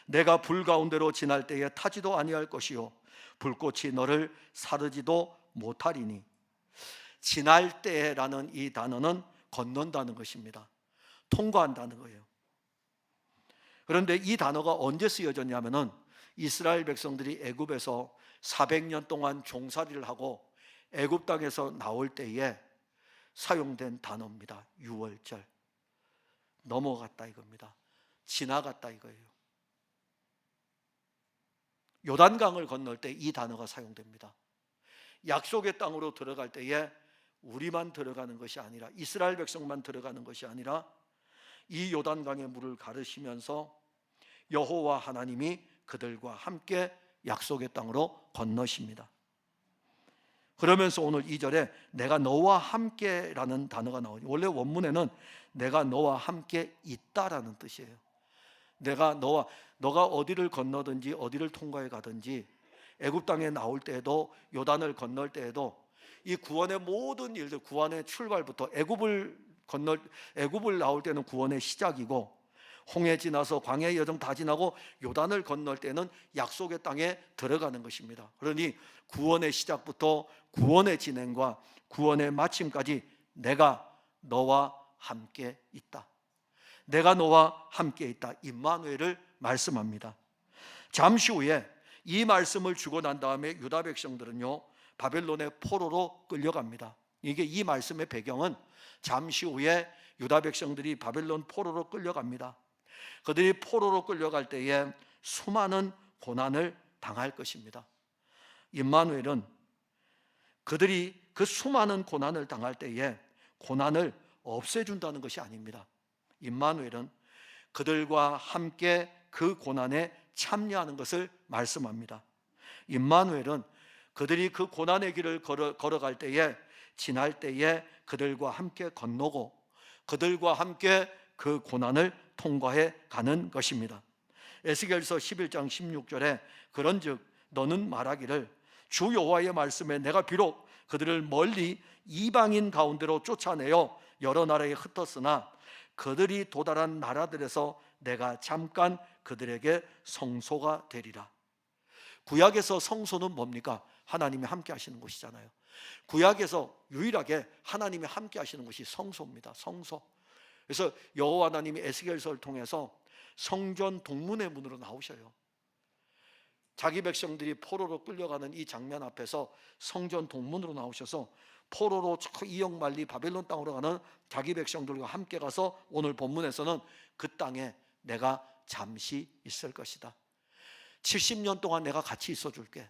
내가 불 가운데로 지날 때에 타지도 아니할 것이요 불꽃이 너를 사르지도 못하리니. 지날 때라는 이 단어는 건넌다는 것입니다. 통과한다는 거예요. 그런데 이 단어가 언제 쓰여졌냐면은 이스라엘 백성들이 애굽에서 400년 동안 종살이를 하고 애굽 땅에서 나올 때에 사용된 단어입니다. 유월절. 넘어갔다 이겁니다. 지나갔다 이거예요. 요단강을 건널 때 이 단어가 사용됩니다. 약속의 땅으로 들어갈 때에 우리만 들어가는 것이 아니라, 이스라엘 백성만 들어가는 것이 아니라 이 요단강의 물을 가르시면서 여호와 하나님이 그들과 함께 약속의 땅으로 건너십니다. 그러면서 오늘 2절에 내가 너와 함께라는 단어가 나오죠. 원래 원문에는 내가 너와 함께 있다라는 뜻이에요. 너가 어디를 건너든지 어디를 통과해 가든지 애굽 땅에 나올 때에도 요단을 건널 때에도 이 구원의 모든 일들, 구원의 출발부터 애굽을 나올 때는 구원의 시작이고, 홍해 지나서 광야의 여정 다 지나고 요단을 건널 때는 약속의 땅에 들어가는 것입니다. 그러니 구원의 시작부터 구원의 진행과 구원의 마침까지 내가 너와 함께 있다. 내가 너와 함께 있다. 임마누엘을 말씀합니다. 잠시 후에 이 말씀을 주고 난 다음에 유다 백성들은요 바벨론의 포로로 끌려갑니다. 이게 이 말씀의 배경은 잠시 후에 유다 백성들이 바벨론 포로로 끌려갑니다. 그들이 포로로 끌려갈 때에 수많은 고난을 당할 것입니다. 임마누엘은 그들이 그 수많은 고난을 당할 때에 고난을 없애준다는 것이 아닙니다. 임마누엘은 그들과 함께 그 고난에 참여하는 것을 말씀합니다. 임마누엘은 그들이 그 고난의 길을 걸어갈 때에, 지날 때에 그들과 함께 건너고 그들과 함께 그 고난을 통과해 가는 것입니다. 에스겔서 11장 16절에 그런즉 너는 말하기를 주 여호와의 말씀에 내가 비록 그들을 멀리 이방인 가운데로 쫓아내어 여러 나라에 흩었으나 그들이 도달한 나라들에서 내가 잠깐 그들에게 성소가 되리라. 구약에서 성소는 뭡니까? 하나님이 함께 하시는 곳이잖아요. 구약에서 유일하게 하나님이 함께 하시는 곳이 성소입니다. 성소. 그래서 여호와 하나님이 에스겔서를 통해서 성전 동문의 문으로 나오셔요. 자기 백성들이 포로로 끌려가는 이 장면 앞에서 성전 동문으로 나오셔서 포로로 저 이역만리 바벨론 땅으로 가는 자기 백성들과 함께 가서 오늘 본문에서는 그 땅에 내가 잠시 있을 것이다. 70년 동안 내가 같이 있어 줄게.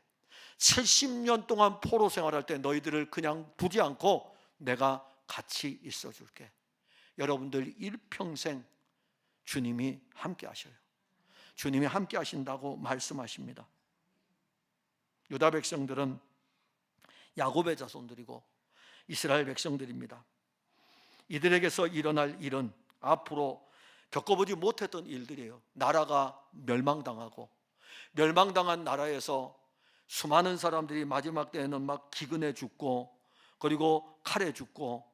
70년 동안 포로 생활할 때 너희들을 그냥 두지 않고 내가 같이 있어 줄게. 여러분들 일평생 주님이 함께 하셔요. 주님이 함께 하신다고 말씀하십니다. 유다 백성들은 야곱의 자손들이고 이스라엘 백성들입니다. 이들에게서 일어날 일은 앞으로 겪어보지 못했던 일들이에요. 나라가 멸망당하고, 멸망당한 나라에서 수많은 사람들이 마지막 때에는 막 기근에 죽고, 그리고 칼에 죽고,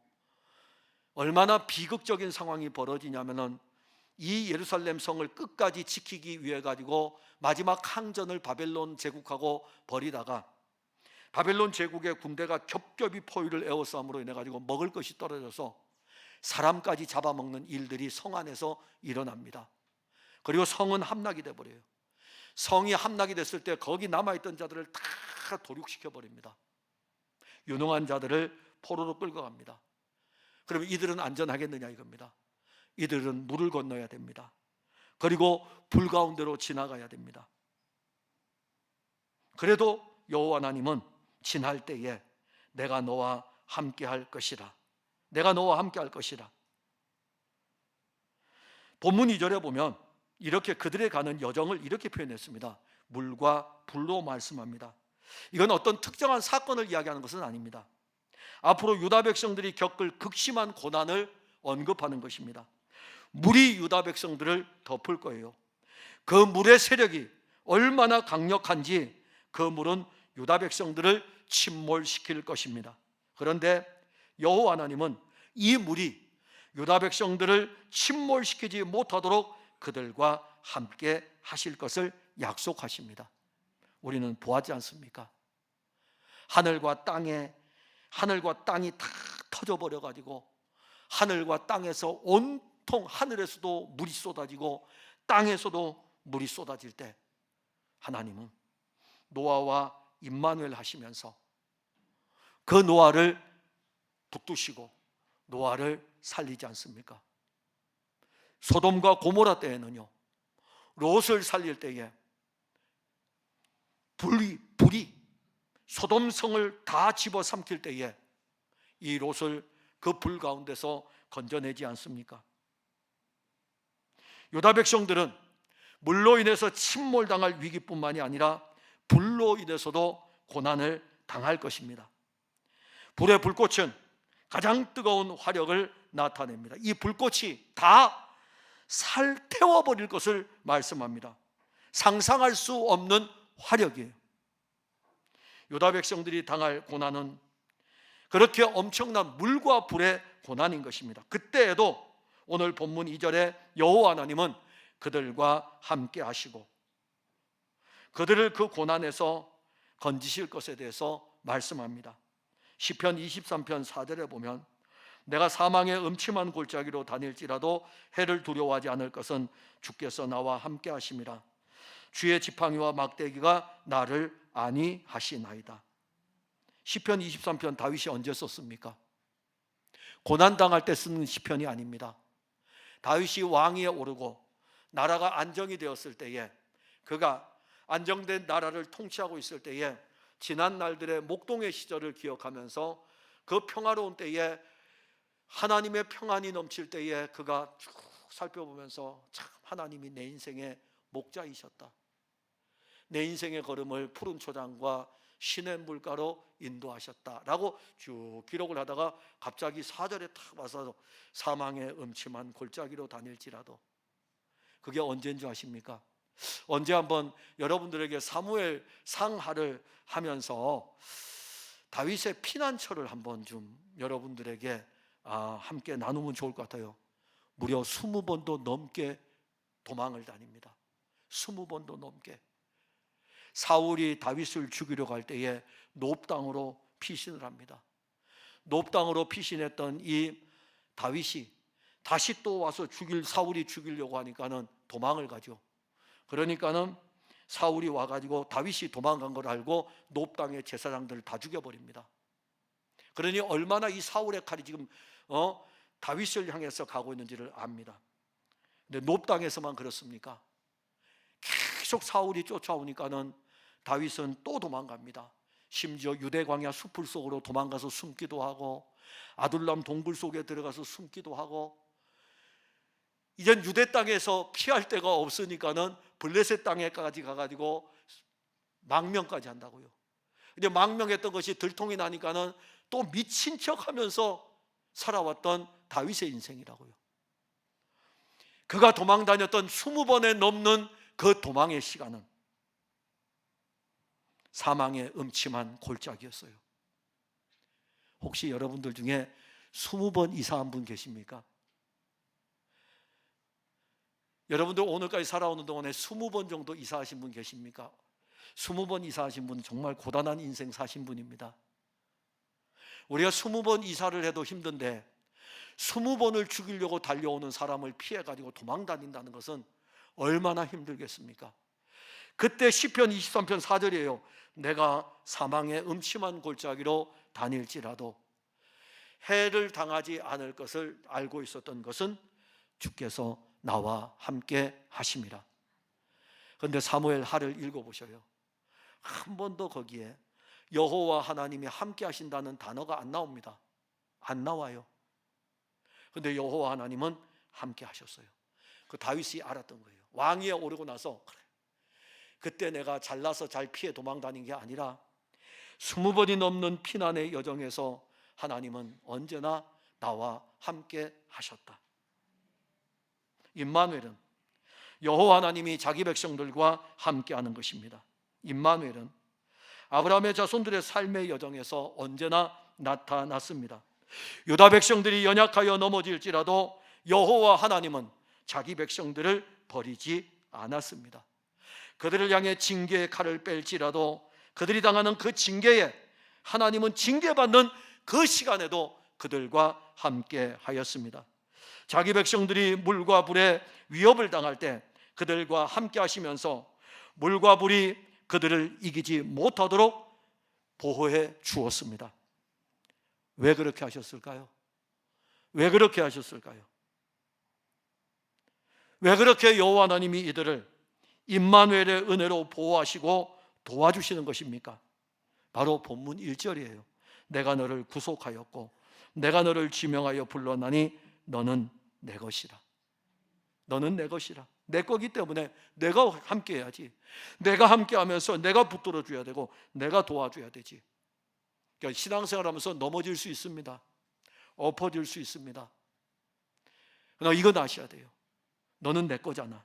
얼마나 비극적인 상황이 벌어지냐면은 이 예루살렘 성을 끝까지 지키기 위해 가지고 마지막 항전을 바벨론 제국하고 벌이다가 바벨론 제국의 군대가 겹겹이 포위를 에워싸움으로 인해 가지고 먹을 것이 떨어져서 사람까지 잡아먹는 일들이 성 안에서 일어납니다. 그리고 성은 함락이 돼 버려요. 성이 함락이 됐을 때 거기 남아있던 자들을 다 도륙시켜 버립니다. 유능한 자들을 포로로 끌고 갑니다. 그러면 이들은 안전하겠느냐 이겁니다. 이들은 물을 건너야 됩니다. 그리고 불 가운데로 지나가야 됩니다. 그래도 여호와 하나님은 지날 때에 내가 너와 함께 할 것이라. 내가 너와 함께 할 것이라. 본문 2절에 보면 이렇게 그들의 가는 여정을 이렇게 표현했습니다. 물과 불로 말씀합니다. 이건 어떤 특정한 사건을 이야기하는 것은 아닙니다. 앞으로 유다 백성들이 겪을 극심한 고난을 언급하는 것입니다. 물이 유다 백성들을 덮을 거예요. 그 물의 세력이 얼마나 강력한지 그 물은 유다 백성들을 침몰시킬 것입니다. 그런데 여호와 하나님은 이 물이 유다 백성들을 침몰시키지 못하도록 그들과 함께 하실 것을 약속하십니다. 우리는 보았지 않습니까? 하늘과 땅이 다 터져버려 가지고 하늘과 땅에서 온통, 하늘에서도 물이 쏟아지고 땅에서도 물이 쏟아질 때 하나님은 노아와 임마누엘 하시면서 그 노아를 북두시고 노아를 살리지 않습니까? 소돔과 고모라 때에는요, 롯을 살릴 때에 불이 소돔성을 다 집어삼킬 때에 이 롯을 그 불 가운데서 건져내지 않습니까? 유다 백성들은 물로 인해서 침몰당할 위기뿐만이 아니라 불로 인해서도 고난을 당할 것입니다. 불의 불꽃은 가장 뜨거운 화력을 나타냅니다. 이 불꽃이 다 살태워버릴 것을 말씀합니다. 상상할 수 없는 화력이에요. 유다 백성들이 당할 고난은 그렇게 엄청난 물과 불의 고난인 것입니다. 그때에도 오늘 본문 2절에 여호와 하나님은 그들과 함께 하시고 그들을 그 고난에서 건지실 것에 대해서 말씀합니다. 시편 23편 4절에 보면 내가 사망의 음침한 골짜기로 다닐지라도 해를 두려워하지 않을 것은 주께서 나와 함께 하심이라. 주의 지팡이와 막대기가 나를 안위하시나이다. 시편 23편 다윗이 언제 썼습니까? 고난당할 때 쓰는 시편이 아닙니다. 다윗이 왕위에 오르고 나라가 안정이 되었을 때에, 그가 안정된 나라를 통치하고 있을 때에 지난 날들의 목동의 시절을 기억하면서 그 평화로운 때에, 하나님의 평안이 넘칠 때에 그가 쭉 살펴보면서 참 하나님이 내 인생의 목자이셨다. 내 인생의 걸음을 푸른 초장과 신의 물가로 인도하셨다라고 쭉 기록을 하다가 갑자기 4절에 탁 와서 사망의 음침한 골짜기로 다닐지라도, 그게 언제인 줄 아십니까? 언제 한번 여러분들에게 사무엘 상하를 하면서 다윗의 피난처를 한번 좀 여러분들에게 함께 나누면 좋을 것 같아요. 무려 20번도 넘게 도망을 다닙니다. 20번도 넘게. 사울이 다윗을 죽이려고 할 때에 놉 땅으로 피신을 합니다. 놉 땅으로 피신했던 이 다윗이 다시 또 와서 사울이 죽이려고 하니까는 도망을 가죠. 그러니까는 사울이 와가지고 다윗이 도망간 걸 알고 놉 땅의 제사장들을 다 죽여버립니다. 그러니 얼마나 이 사울의 칼이 지금 다윗을 향해서 가고 있는지를 압니다. 근데 놉 땅에서만 그렇습니까? 계속 사울이 쫓아오니까는 다윗은 또 도망갑니다. 심지어 유대 광야 숲을 속으로 도망가서 숨기도 하고 아둘람 동굴 속에 들어가서 숨기도 하고, 이젠 유대 땅에서 피할 데가 없으니까는 블레셋 땅에까지 가가지고 망명까지 한다고요. 근데 망명했던 것이 들통이 나니까는 또 미친 척하면서 살아왔던 다윗의 인생이라고요. 그가 도망 다녔던 20번에 넘는 그 도망의 시간은 사망의 음침한 골짜기였어요. 혹시 여러분들 중에 20번 이사한 분 계십니까? 여러분들 오늘까지 살아오는 동안에 20번 정도 이사하신 분 계십니까? 20번 이사하신 분은 정말 고단한 인생 사신 분입니다. 우리가 20번 이사를 해도 힘든데 20번을 죽이려고 달려오는 사람을 피해가지고 도망 다닌다는 것은 얼마나 힘들겠습니까? 그때 시편 23편 4절이에요. 내가 사망의 음침한 골짜기로 다닐지라도 해를 당하지 않을 것을 알고 있었던 것은 주께서 나와 함께 하심이라. 그런데 사무엘 하를 읽어보셔요. 한 번도 거기에 여호와 하나님이 함께 하신다는 단어가 안 나옵니다. 안 나와요. 그런데 여호와 하나님은 함께 하셨어요. 그 다윗이 알았던 거예요. 왕위에 오르고 나서 그래, 그때 내가 잘나서 잘 피해 도망 다닌 게 아니라 20번이 넘는 피난의 여정에서 하나님은 언제나 나와 함께 하셨다. 임마누엘은 여호와 하나님이 자기 백성들과 함께하는 것입니다. 임마누엘은 아브라함의 자손들의 삶의 여정에서 언제나 나타났습니다. 유다 백성들이 연약하여 넘어질지라도 여호와 하나님은 자기 백성들을 버리지 않았습니다. 그들을 향해 징계의 칼을 뺄지라도 그들이 당하는 그 징계에 하나님은 징계받는 그 시간에도 그들과 함께 하였습니다. 자기 백성들이 물과 불에 위협을 당할 때 그들과 함께 하시면서 물과 불이 그들을 이기지 못하도록 보호해 주었습니다. 왜 그렇게 하셨을까요? 왜 그렇게 하셨을까요? 왜 그렇게 여호와 하나님이 이들을 임마누엘의 은혜로 보호하시고 도와주시는 것입니까? 바로 본문 1절이에요. 내가 너를 구속하였고 내가 너를 지명하여 불렀나니 너는 내 것이라. 너는 내 것이라. 내 거기 때문에 내가 함께 해야지. 내가 함께 하면서 내가 붙들어 줘야 되고 내가 도와줘야 되지. 그러니까 신앙생활하면서 넘어질 수 있습니다. 엎어질 수 있습니다. 그러나 이건 아셔야 돼요. 너는 내 거잖아.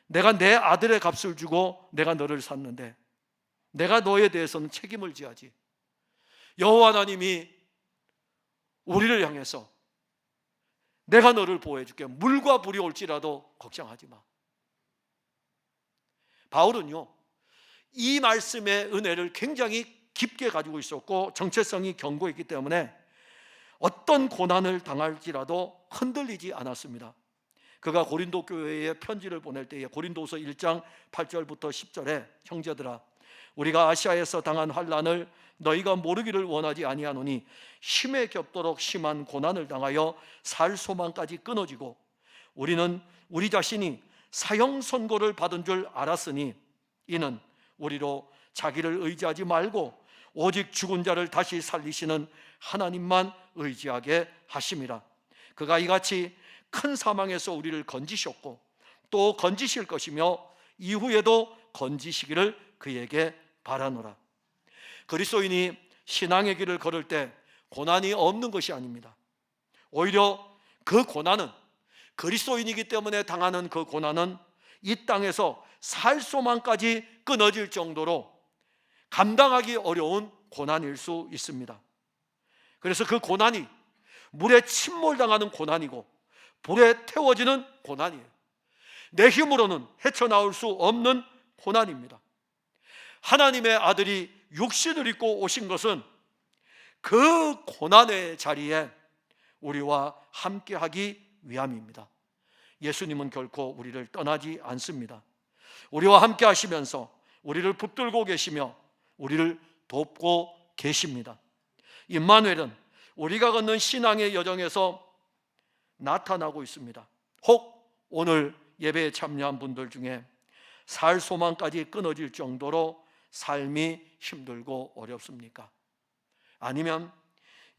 내가 내 아들의 값을 주고 내가 너를 샀는데 내가 너에 대해서는 책임을 져야지. 여호와 하나님이 우리를 향해서 내가 너를 보호해 줄게. 물과 불이 올지라도 걱정하지 마. 바울은요, 이 말씀의 은혜를 굉장히 깊게 가지고 있었고 정체성이 견고했기 때문에 어떤 고난을 당할지라도 흔들리지 않았습니다. 그가 고린도 교회에 편지를 보낼 때에 고린도서 1장 8절부터 10절에 형제들아 우리가 아시아에서 당한 환난을 너희가 모르기를 원하지 아니하노니 힘에 겹도록 심한 고난을 당하여 살 소망까지 끊어지고 우리는 우리 자신이 사형 선고를 받은 줄 알았으니 이는 우리로 자기를 의지하지 말고 오직 죽은 자를 다시 살리시는 하나님만 의지하게 하심이라. 그가 이같이 큰 사망에서 우리를 건지셨고 또 건지실 것이며 이후에도 건지시기를 그에게 바라노라. 그리스도인이 신앙의 길을 걸을 때 고난이 없는 것이 아닙니다. 오히려 그 고난은 그리스도인이기 때문에 당하는 그 고난은 이 땅에서 살 소망까지 끊어질 정도로 감당하기 어려운 고난일 수 있습니다. 그래서 그 고난이 물에 침몰당하는 고난이고 불에 태워지는 고난이에요. 내 힘으로는 헤쳐나올 수 없는 고난입니다. 하나님의 아들이 육신을 입고 오신 것은 그 고난의 자리에 우리와 함께하기 위함입니다. 예수님은 결코 우리를 떠나지 않습니다. 우리와 함께 하시면서 우리를 붙들고 계시며 우리를 돕고 계십니다. 임마누엘은 우리가 걷는 신앙의 여정에서 나타나고 있습니다. 혹 오늘 예배에 참여한 분들 중에 살 소망까지 끊어질 정도로 삶이 힘들고 어렵습니까? 아니면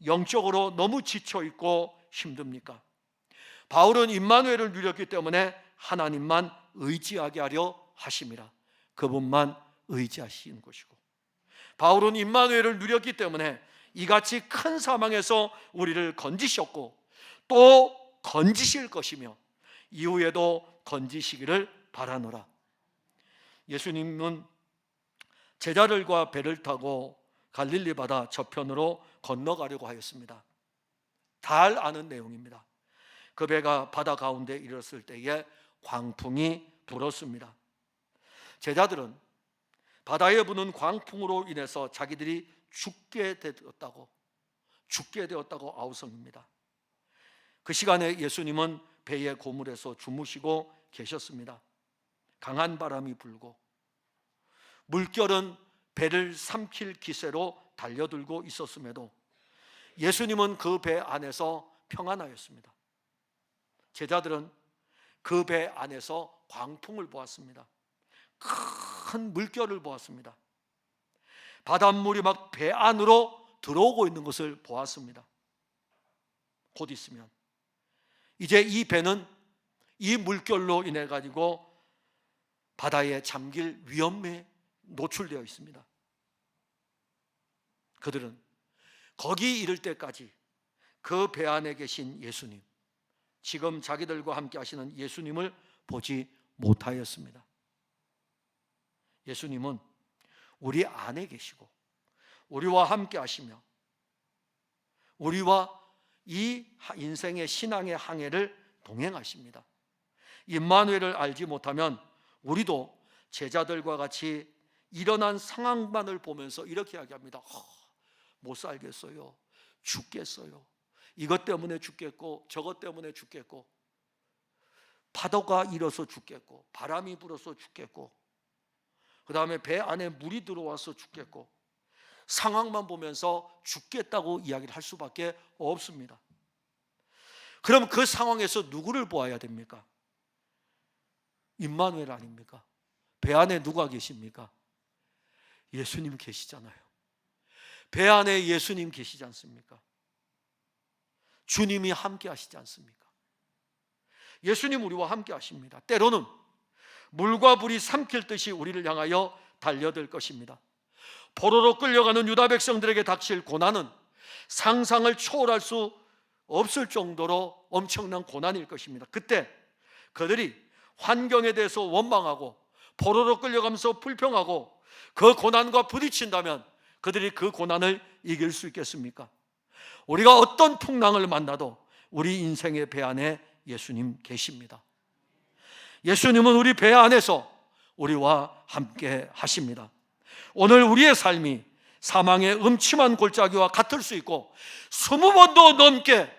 영적으로 너무 지쳐있고 힘듭니까? 바울은 임마누엘을 누렸기 때문에 하나님만 의지하게 하려 하심이라. 그분만 의지하시는 것이고, 바울은 임마누엘을 누렸기 때문에 이같이 큰 사망에서 우리를 건지셨고 또 건지실 것이며 이후에도 건지시기를 바라노라. 예수님은 제자들과 배를 타고 갈릴리 바다 저편으로 건너가려고 하였습니다. 잘 아는 내용입니다. 그 배가 바다 가운데 이르렀을 때에 광풍이 불었습니다. 제자들은 바다에 부는 광풍으로 인해서 자기들이 죽게 되었다고 아우성입니다. 그 시간에 예수님은 배의 고물에서 주무시고 계셨습니다. 강한 바람이 불고 물결은 배를 삼킬 기세로 달려들고 있었음에도 예수님은 그 배 안에서 평안하였습니다. 제자들은 그 배 안에서 광풍을 보았습니다. 큰 물결을 보았습니다. 바닷물이 막 배 안으로 들어오고 있는 것을 보았습니다. 곧 있으면 이제 이 배는 이 물결로 인해 가지고 바다에 잠길 위험에 노출되어 있습니다. 그들은 거기 이를 때까지 그 배 안에 계신 예수님, 지금 자기들과 함께 하시는 예수님을 보지 못하였습니다. 예수님은 우리 안에 계시고 우리와 함께 하시며 우리와 이 인생의 신앙의 항해를 동행하십니다. 임마누엘을 알지 못하면 우리도 제자들과 같이 일어난 상황만을 보면서 이렇게 이야기합니다. 못 살겠어요. 죽겠어요. 이것 때문에 죽겠고 저것 때문에 죽겠고 파도가 일어서 죽겠고 바람이 불어서 죽겠고 그 다음에 배 안에 물이 들어와서 죽겠고 상황만 보면서 죽겠다고 이야기를 할 수밖에 없습니다. 그럼 그 상황에서 누구를 보아야 됩니까? 임마누엘 아닙니까? 배 안에 누가 계십니까? 예수님 계시잖아요. 배 안에 예수님 계시지 않습니까? 주님이 함께 하시지 않습니까? 예수님 우리와 함께 하십니다. 때로는 물과 불이 삼킬 듯이 우리를 향하여 달려들 것입니다. 포로로 끌려가는 유다 백성들에게 닥칠 고난은 상상을 초월할 수 없을 정도로 엄청난 고난일 것입니다. 그때 그들이 환경에 대해서 원망하고 포로로 끌려가면서 불평하고 그 고난과 부딪힌다면 그들이 그 고난을 이길 수 있겠습니까? 우리가 어떤 풍랑을 만나도 우리 인생의 배 안에 예수님 계십니다. 예수님은 우리 배 안에서 우리와 함께 하십니다. 오늘 우리의 삶이 사망의 음침한 골짜기와 같을 수 있고 20번도 넘게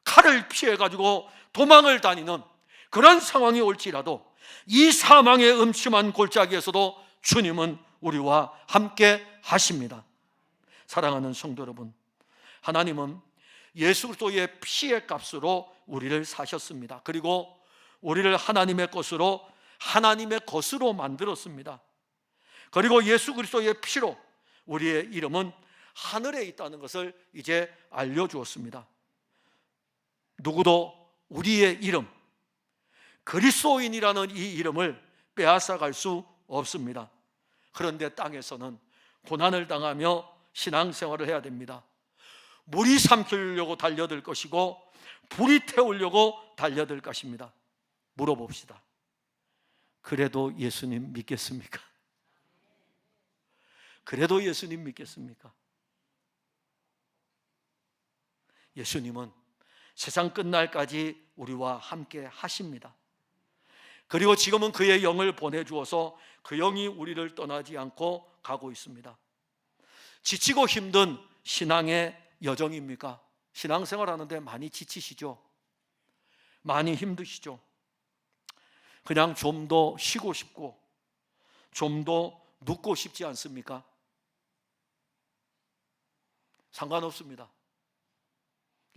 칼을 피해가지고 도망을 다니는 그런 상황이 올지라도 이 사망의 음침한 골짜기에서도 주님은 우리와 함께 하십니다. 사랑하는 성도 여러분, 하나님은 예수 그리스도의 피의 값으로 우리를 사셨습니다. 그리고 우리를 하나님의 것으로 만들었습니다. 그리고 예수 그리스도의 피로 우리의 이름은 하늘에 있다는 것을 이제 알려주었습니다. 누구도 우리의 이름, 그리스도인이라는 이 이름을 빼앗아갈 수 없습니다. 그런데 땅에서는 고난을 당하며 신앙생활을 해야 됩니다. 물이 삼키려고 달려들 것이고 불이 태우려고 달려들 것입니다. 물어봅시다. 그래도 예수님 믿겠습니까? 그래도 예수님 믿겠습니까? 예수님은 세상 끝날까지 우리와 함께 하십니다. 그리고 지금은 그의 영을 보내주어서 그 영이 우리를 떠나지 않고 가고 있습니다. 지치고 힘든 신앙의 여정입니까? 신앙생활하는데 많이 지치시죠? 많이 힘드시죠? 그냥 좀 더 쉬고 싶고 좀 더 눕고 싶지 않습니까? 상관없습니다.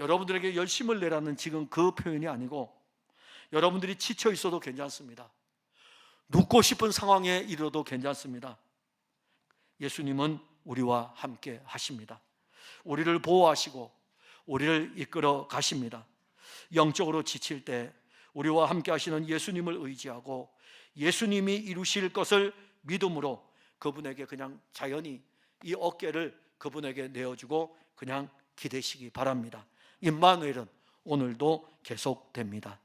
여러분들에게 열심을 내라는 지금 그 표현이 아니고 여러분들이 지쳐 있어도 괜찮습니다. 눕고 싶은 상황에 이르러도 괜찮습니다. 예수님은 우리와 함께 하십니다. 우리를 보호하시고 우리를 이끌어 가십니다. 영적으로 지칠 때 우리와 함께 하시는 예수님을 의지하고 예수님이 이루실 것을 믿음으로 그분에게 그냥 자연히 이 어깨를 그분에게 내어주고 그냥 기대시기 바랍니다. 임마누엘은 오늘도 계속됩니다.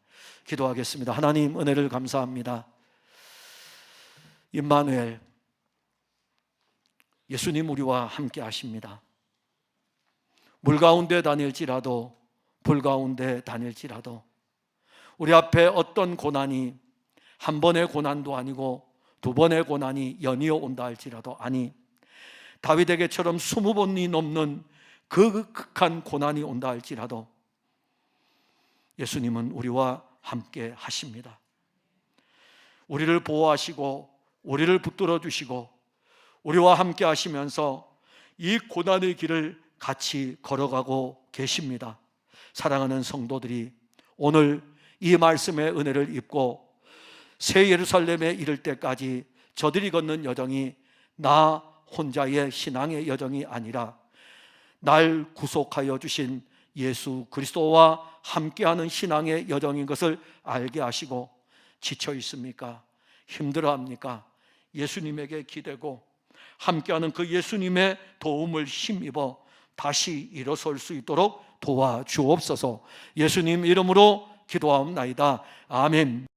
기도하겠습니다. 하나님 은혜를 감사합니다. 임마누엘, 예수님 우리와 함께 하십니다. 물 가운데 다닐지라도 불 가운데 다닐지라도 우리 앞에 어떤 고난이 한 번의 고난도 아니고 두 번의 고난이 연이어 온다 할지라도, 아니 다윗에게처럼 20번이 넘는 그 극한 고난이 온다 할지라도 예수님은 우리와 함께 하십니다. 우리를 보호하시고 우리를 붙들어 주시고 우리와 함께 하시면서 이 고난의 길을 같이 걸어가고 계십니다. 사랑하는 성도들이 오늘 이 말씀의 은혜를 입고 새 예루살렘에 이를 때까지 저들이 걷는 여정이 나 혼자의 신앙의 여정이 아니라 날 구속하여 주신 예수 그리스도와 함께하는 신앙의 여정인 것을 알게 하시고, 지쳐 있습니까? 힘들어합니까? 예수님에게 기대고 함께하는 그 예수님의 도움을 힘입어 다시 일어설 수 있도록 도와주옵소서. 예수님 이름으로 기도하옵나이다. 아멘.